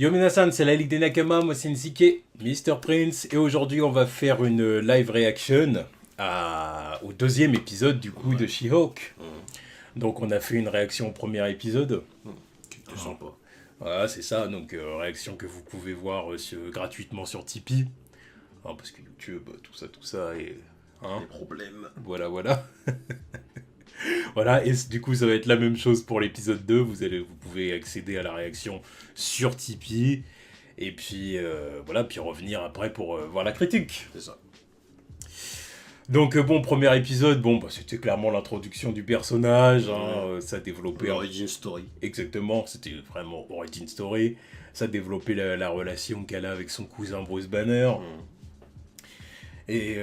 Yo minasan, c'est la Ligue des Nakama, moi c'est Nsuke, Mr. Prince, et aujourd'hui on va faire une live reaction au deuxième épisode du coup de She-Hulk. Donc on a fait une réaction au premier épisode. Qui était sympa. Voilà, c'est ça, donc réaction que vous pouvez voir gratuitement sur Tipeee. Hein, parce que YouTube, tout ça, et... Hein, Les problèmes. voilà. Voilà, et du coup ça va être la même chose pour l'épisode 2, vous pouvez accéder à la réaction sur Tipeee, et puis voilà, puis revenir après pour voir la critique. C'est ça. Donc bon, premier épisode, bon, bah, c'était clairement l'introduction du personnage, hein, ça développait... L'origin story. Exactement, c'était vraiment origin story, ça développait la relation qu'elle a avec son cousin Bruce Banner, et...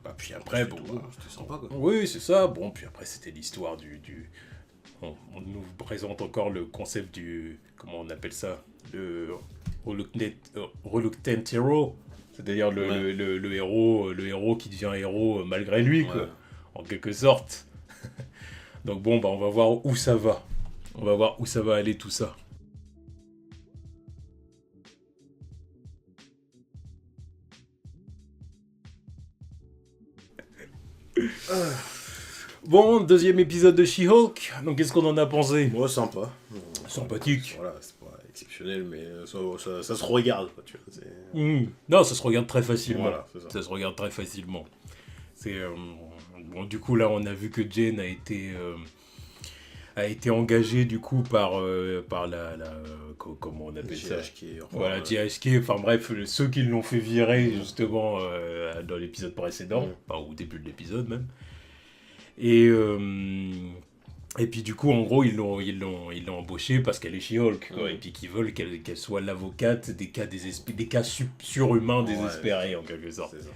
Bah, puis après, bon... C'était sympa, quoi. Oui, c'est ça. Bon, puis après, c'était l'histoire On nous présente encore le concept du... Comment on appelle ça? Le reluctant hero. C'est-à-dire le héros qui devient héros malgré lui, quoi. En quelque sorte. Donc bon, bah, on va voir où ça va. On va voir où ça va aller, tout ça. Bon, deuxième épisode de She-Hulk. Donc, qu'est-ce qu'on en a pensé? Moi, sympa. Sympathique. Voilà, c'est pas exceptionnel, mais ça se regarde, quoi, tu vois. Non, ça se regarde très facilement. Voilà, c'est ça. Ça se regarde très facilement. C'est bon, du coup là, on a vu que Jane a été engagée du coup par comment on appelle ça? GHK. Enfin, Voilà, GHK. Enfin bref, ceux qui l'ont fait virer justement dans l'épisode précédent, enfin, au début de l'épisode même. Et puis du coup, en gros, ils l'ont embauchée parce qu'elle est She-Hulk, quoi, et puis qu'ils veulent qu'elle soit l'avocate des cas surhumains désespérés, en quelque sorte. C'est ça.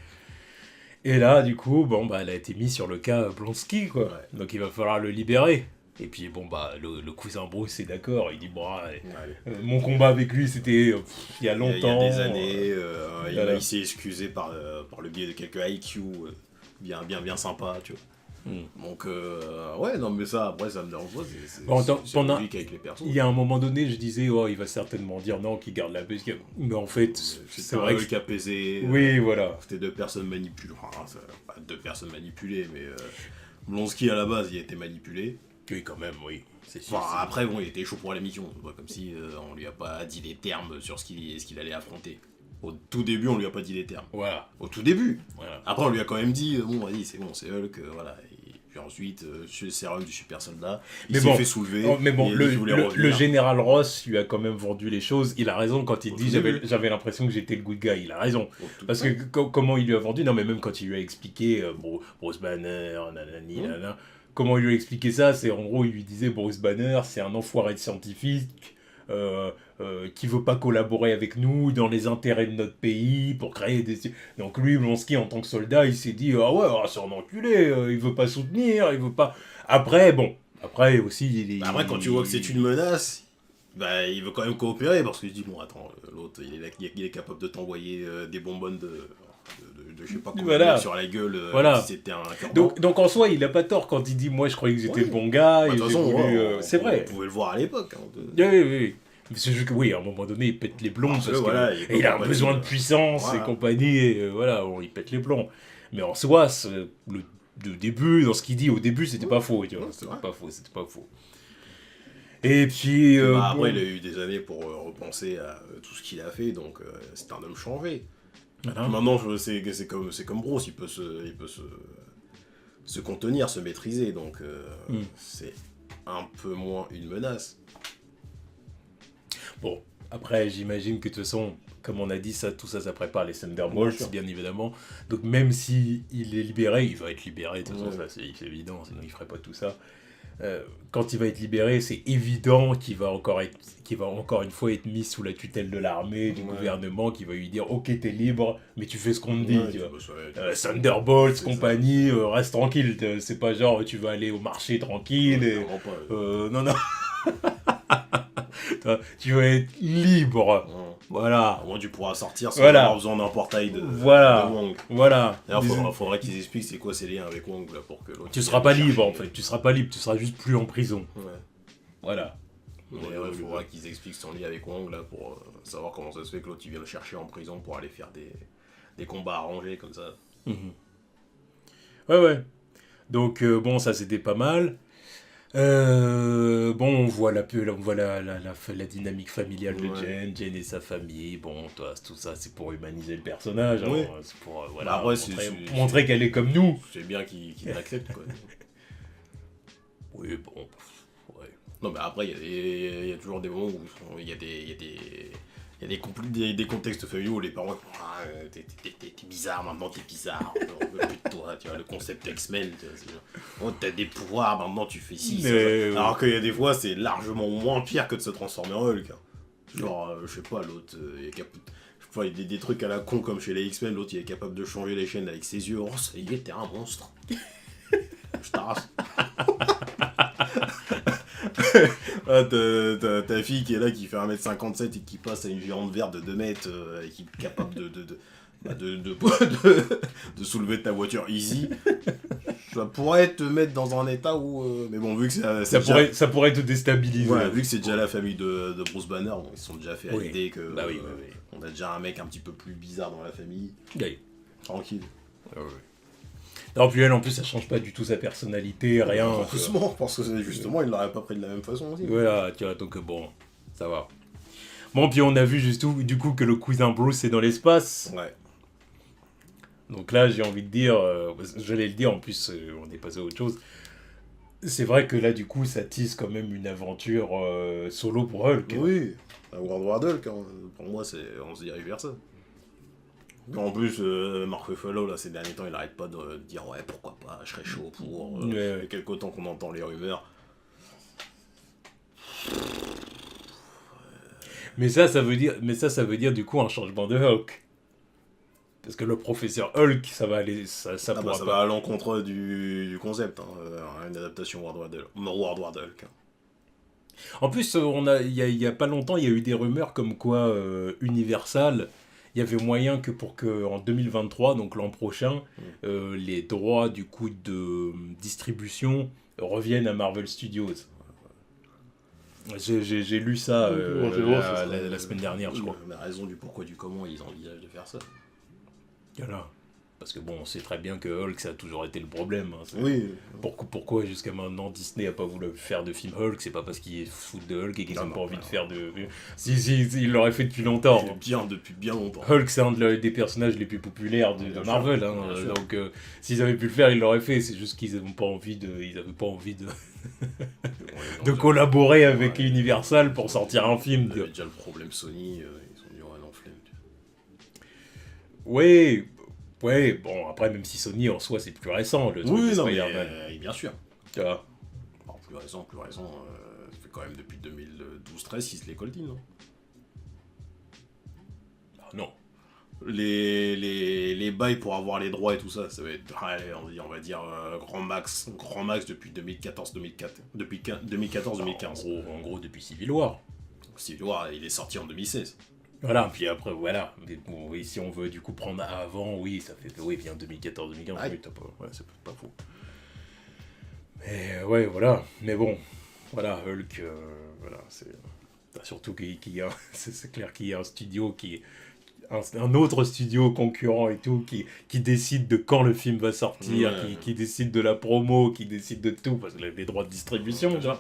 Et là, du coup, bon, bah, elle a été mise sur le cas Blonsky, quoi. Ouais. Donc il va falloir le libérer. Et puis bon, bah, le cousin Bruce est d'accord, il dit, bon, mon combat avec lui, c'était il y a longtemps. Il y a des années, voilà. il s'est excusé par le biais de quelques IQ bien sympa, tu vois. Donc, ouais, non, mais ça, après, ça me dérange pas. C'est logique avec les personnes. Il y a un moment donné, je disais, oh, il va certainement dire non, qu'il garde la paix. Mais en fait, c'est vrai que apaisé. Oui, voilà. C'était deux personnes manipulées. Enfin, pas deux personnes manipulées, mais Blonsky, à la base, il a été manipulé. Oui, quand même, oui. C'est sûr. Enfin, après, bon, il était chaud pour la mission. C'est pas comme si on lui a pas dit les termes sur ce qu'il allait affronter. Au tout début, on lui a pas dit les termes. Voilà. Au tout début. Voilà. Après, on lui a quand même dit, bon, vas-y, c'est bon, c'est Hulk, voilà. Et puis ensuite, c'est Hulk du super soldat. Il s'est fait soulever. Mais bon, le général Ross lui a quand même vendu les choses. Il a raison quand il dit, j'avais l'impression que j'étais le good guy. Il a raison. Parce que comment il lui a vendu, non, mais même quand il lui a expliqué, Bruce Banner, nanani, nanana, comment il lui a expliqué ça, c'est en gros, il lui disait, Bruce Banner, c'est un enfoiré de scientifique. Qui veut pas collaborer avec nous dans les intérêts de notre pays pour créer des... Donc lui, Blonsky, en tant que soldat, il s'est dit, ah ouais, c'est un enculé, il veut pas soutenir, il veut pas... Après, bon, après aussi... Après, quand tu vois que c'est une menace, bah, il veut quand même coopérer, parce qu'il se dit, bon, attends, l'autre, il est capable de t'envoyer des bonbonnes de je sais pas combien sur la gueule si c'était un donc en soi il a pas tort quand il dit moi je croyais que j'étais le bon gars de toute façon c'est vrai, on pouvait le voir à l'époque oui. C'est juste que oui, à un moment donné il pète les plombs parce que il a besoin de puissance et compagnie, et voilà, il pète les plombs, mais en soi le début, dans ce qu'il dit au début, c'était pas faux, tu vois, c'était pas faux. Et puis après il a eu des années pour repenser à tout ce qu'il a fait, donc c'est un homme changé. Maintenant, c'est comme Bruce, il peut se contenir, se maîtriser, donc c'est un peu moins une menace. Bon, après, j'imagine que de toute façon, comme on a dit, tout ça prépare les Thunderbolts, bien évidemment. Donc même si il est libéré, il va être libéré, de toute façon, ça c'est évident, sinon il ferait pas tout ça. Quand il va être libéré, c'est évident qu'il va encore une fois être mis sous la tutelle de l'armée, du gouvernement, qui va lui dire ok, t'es libre, mais tu fais ce qu'on te dit. Thunderbolts, compagnie, reste tranquille. C'est pas genre tu vas aller au marché tranquille. Non. Tu vas être libre. Voilà. Au moins tu pourras sortir sans avoir besoin d'un portail de Wong. Voilà. D'ailleurs, faudrait qu'ils expliquent c'est quoi ces liens avec Wong là, pour que l'autre. Tu seras pas libre en fait. Tu seras pas libre. Tu seras juste plus en prison. Ouais. Voilà. Il faudra qu'ils expliquent son lien avec Wong là pour savoir comment ça se fait que l'autre il vient le chercher en prison pour aller faire des combats arrangés comme ça. Ouais. Donc bon, ça c'était pas mal. Bon, on voit la dynamique familiale de Jen et sa famille. Bon, tout ça, c'est pour humaniser le personnage. Ouais. Hein, c'est pour montrer qu'elle est comme nous. C'est bien qu'il l'accepte, quoi. Oui, bon. Ouais. Non, mais après, il y a toujours des moments où il y a des contextes familiaux où les parents t'es bizarre, maintenant t'es bizarre, on veut plus de toi, tu vois, le concept X-Men, t'as des pouvoirs, maintenant tu fais ci, alors qu'il y a des fois c'est largement moins pire que de se transformer en Hulk. Genre, je sais pas, l'autre, il y a des trucs à la con comme chez les X-Men, l'autre il est capable de changer les chaînes avec ses yeux, oh ça y est, t'es un monstre. Je t'arrache. Ta fille qui est là, qui fait 1m57 et qui passe à une géante verte de 2 mètres et qui est capable de soulever ta voiture easy. Ça pourrait te mettre dans un état où... mais bon, vu que ça pourrait te déstabiliser. Ouais, vu que c'est déjà la famille de Bruce Banner, donc ils se sont déjà fait à l'idée que on a déjà un mec un petit peu plus bizarre dans la famille. Tranquille. Non, puis elle, en plus, ça change pas du tout sa personnalité, rien. Doucement, parce que justement, il l'aurait pas pris de la même façon aussi. Voilà, tu vois, donc bon, ça va. Bon, puis on a vu du coup que le cousin Bruce est dans l'espace. Ouais. Donc là, j'ai envie de dire, j'allais le dire, en plus, on est passé à autre chose. C'est vrai que là, du coup, ça tisse quand même une aventure solo pour Hulk. Oui, World War Hulk, hein. Pour moi, on se dirige vers ça. En plus, Mark Ruffalo, là, ces derniers temps, il arrête pas de dire ouais, pourquoi pas, je serais chaud pour. Il y a quelque temps qu'on entend les rumeurs. Mais ça veut dire du coup un changement de Hulk. Parce que le professeur Hulk, ça va aller, ça va à l'encontre du concept, hein, une adaptation World War Hulk. En plus, il y a pas longtemps, il y a eu des rumeurs comme quoi Universal. Il y avait moyen que en 2023, donc l'an prochain, les droits du coup de distribution reviennent à Marvel Studios. J'ai lu ça la semaine dernière, je crois. La raison du pourquoi du comment ils envisagent de faire ça. Voilà. Parce que bon, on sait très bien que Hulk, ça a toujours été le problème. Hein. Oui. Pourquoi jusqu'à maintenant Disney n'a pas voulu faire de film Hulk? C'est pas parce qu'ils foutent de Hulk et qu'ils n'ont pas envie de faire de... Si, ils l'auraient fait depuis longtemps. Depuis bien longtemps. Hulk, c'est un des personnages les plus populaires de Marvel. Hein. Donc, s'ils avaient pu le faire, ils l'auraient fait. C'est juste qu'ils n'avaient pas envie de... de collaborer avec Universal pour sortir un film. Il y avait déjà le problème Sony. Ils ont dit, ouais, non, flemme. Oui... Ouais, bon, après, même si Sony, en soi, c'est plus récent, le truc de Spider-Man. Bien sûr. Tu vois. Alors, plus récent, ça fait quand même depuis 2012-13 qu'ils se les coltinent, non? Non. Les bails pour avoir les droits et tout ça, ça va être, on va dire, grand max depuis 2014-2015. En gros, depuis Civil War. Civil War, il est sorti en 2016. Voilà, puis après, voilà. Mais bon, oui, si on veut du coup prendre avant, oui, ça fait bien 2014-2015, oui, c'est pas faux. Mais ouais, voilà. Mais bon, voilà, Hulk, voilà, c'est surtout c'est clair qu'il y a un studio un autre studio concurrent et tout qui décide de quand le film va sortir, qui décide de la promo, qui décide de tout, parce que les droits de distribution, tu vois.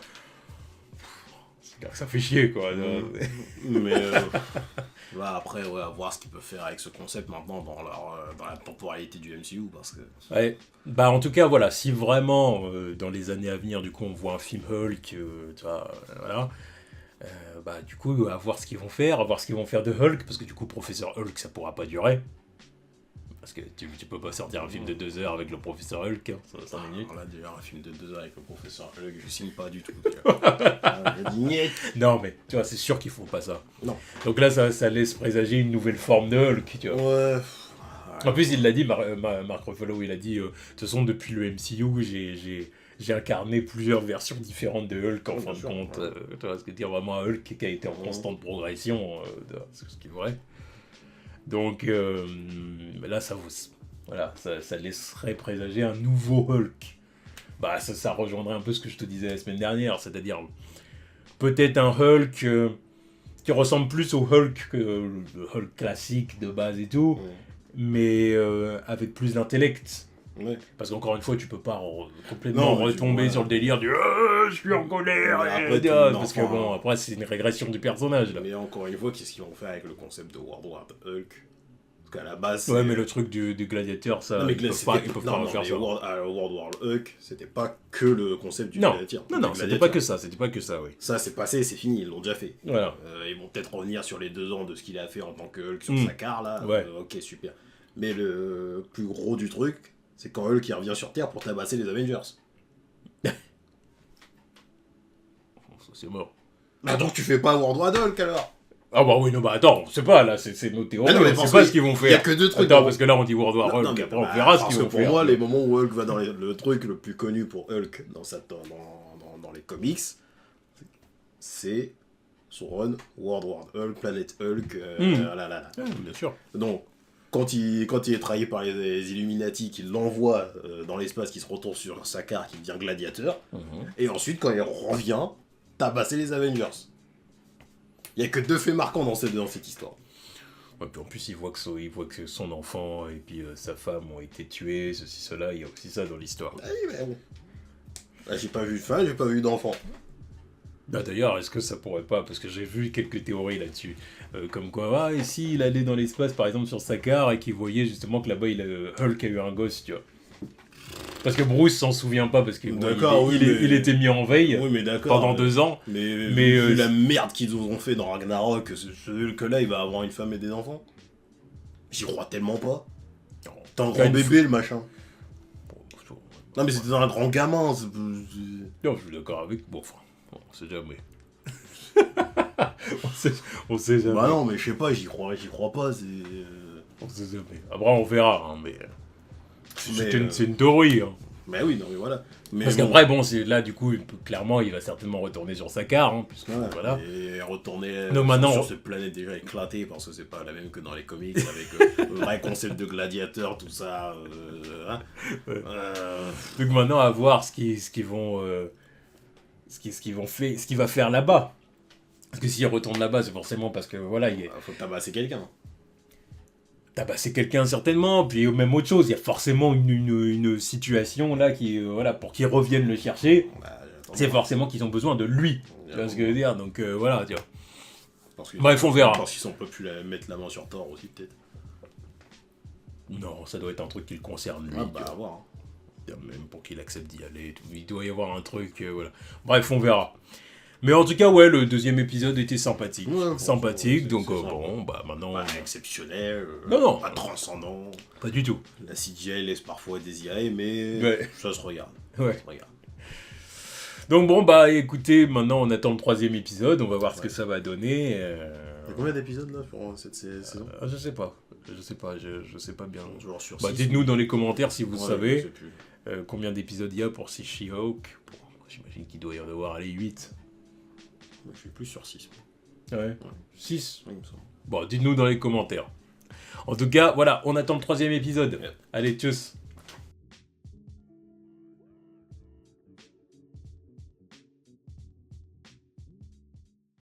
Ça fait chier, quoi. Mais après, à voir ce qu'ils peuvent faire avec ce concept maintenant dans la temporalité du MCU, parce que... Ouais. Bah, en tout cas, voilà, si vraiment, dans les années à venir, du coup, on voit un film Hulk, tu vois, voilà, bah, du coup, à voir ce qu'ils vont faire, de Hulk, parce que du coup, Professeur Hulk, ça pourra pas durer. Parce que tu peux pas sortir un film de 2 heures avec le professeur Hulk, hein, 5 minutes. Là, d'ailleurs, un film de 2 heures avec le professeur Hulk, je signe pas du tout. Non, mais tu vois, c'est sûr qu'ils font pas ça. Non. Donc là, ça laisse présager une nouvelle forme de Hulk, tu vois. Ouais. En plus, il l'a dit, Mark Ruffalo, il a dit, de toute façon, depuis le MCU, j'ai incarné plusieurs versions différentes de Hulk, en fin de compte. Tu vois, ce que dire vraiment un Hulk qui a été en constante progression, c'est ce qui est vrai. Donc là, ça laisserait présager un nouveau Hulk. Bah, ça rejoindrait un peu ce que je te disais la semaine dernière, c'est-à-dire peut-être un Hulk qui ressemble plus au Hulk que le Hulk classique de base et tout, mais avec plus d'intellect. Ouais. Parce qu'encore une fois, tu peux pas complètement retomber sur le délire du je suis en colère. Parce que bon, après, c'est une régression du personnage. Là. Mais encore une fois, qu'est-ce qu'ils vont faire avec le concept de World War Hulk? Parce qu'à la base. Ouais, mais le truc du gladiateur, ça. Non, mais ils peuvent pas refaire ça. World War Hulk, c'était pas que le concept du gladiateur. Non, c'était pas que ça, oui. Ça, c'est passé, c'est fini, ils l'ont déjà fait. Voilà. Ils vont peut-être revenir sur les 2 ans de ce qu'il a fait en tant que Hulk sur sa car, là. Ouais. Ok, super. Mais le plus gros du truc, c'est quand Hulk il revient sur Terre pour tabasser les Avengers. Ça, c'est mort. Bah donc tu fais pas World War Hulk alors? Ah bah oui, non, bah attends, on sait pas, là, c'est nos théories, non, on sait pas ce qu'ils vont faire. Il y a que 2 trucs. Attends, parce que là, on dit World War Hulk, après on verra ce qu'ils vont faire. Parce que pour moi, les moments où Hulk va dans le truc le plus connu pour Hulk dans les comics, c'est son run World War Hulk, Planet Hulk, Bien sûr. Donc, quand il est trahi par les Illuminati, qu'il l'envoie dans l'espace, qu'il se retourne sur sa carte, qu'il devient gladiateur, et ensuite, quand il revient, tabasser les Avengers. Il n'y a que 2 faits marquants dans cette histoire. Ouais, puis en plus, il voit que son enfant et puis sa femme ont été tués, ceci, cela, il y a aussi ça dans l'histoire. Ah oui, mais bon. Là, j'ai pas vu de fin, j'ai pas vu d'enfant. Bah, d'ailleurs, est-ce que ça pourrait pas, parce que j'ai vu quelques théories là-dessus, comme quoi, et si il allait dans l'espace, par exemple, sur sa carte, et qu'il voyait justement que là-bas, Hulk a eu un gosse, tu vois. Parce que Bruce s'en souvient pas, parce qu'il il était mis en veille pendant 2 ans. Mais vu la merde qu'ils ont fait dans Ragnarok, ce Hulk-là, il va avoir une femme et des enfants. J'y crois tellement pas. T'es un grand bébé, le machin. Non, mais c'était un grand gamin. Non, je suis d'accord avec... Bon, enfin, on sait jamais. on sait jamais. Bah non, mais je sais pas, j'y crois pas, c'est... On sait jamais. Après, on verra, hein, mais... C'est une théorie. Hein. Bah oui, non, mais voilà. Mais parce qu'après, bon, c'est là, du coup, clairement, il va certainement retourner sur sa carte, hein, puisque, voilà. Et retourner maintenant, sur cette planète déjà éclatée, parce que c'est pas la même que dans les comics, avec le vrai concept de gladiateur, tout ça. Donc maintenant, à voir ce qu'il va faire là-bas. Parce que s'il retourne là-bas, c'est forcément parce que, voilà, faut tabasser quelqu'un. Tabasser quelqu'un certainement, puis même autre chose, il y a forcément une situation là qui, voilà, pour qu'ils reviennent le chercher, c'est forcément qu'ils ont besoin de lui, tu vois ce que je veux dire, donc voilà, tu vois. Bref, on verra. Parce qu'ils ont pas pu mettre la main sur Thor aussi, peut-être. Non, ça doit être un truc qui le concerne lui. Ah bah, à voir. Même pour qu'il accepte d'y aller, il doit y avoir un truc, voilà. Bref, on verra. Mais en tout cas, ouais, le 2e épisode était sympathique. Ouais, sympathique, donc bon, bah maintenant... Pas exceptionnel, non. Pas transcendant. Pas du tout. La CGI laisse parfois désirer, mais ça se regarde. Ouais. Ça se regarde. Donc bon, bah écoutez, maintenant on attend le 3e épisode, on va voir ce que ça va donner. Il y a combien d'épisodes là pour cette saison? Je sais pas, je sais pas bien. Genre sur bah, dites-nous dans les commentaires si vous savez combien d'épisodes il y a pour She-Hulk. J'imagine qu'il doit y en avoir, allez, 8. Je suis plus sur 6. Ouais. 6 oui, il me semble. Bon, dites-nous dans les commentaires. En tout cas, voilà, on attend le 3e épisode. Allez, tchuss.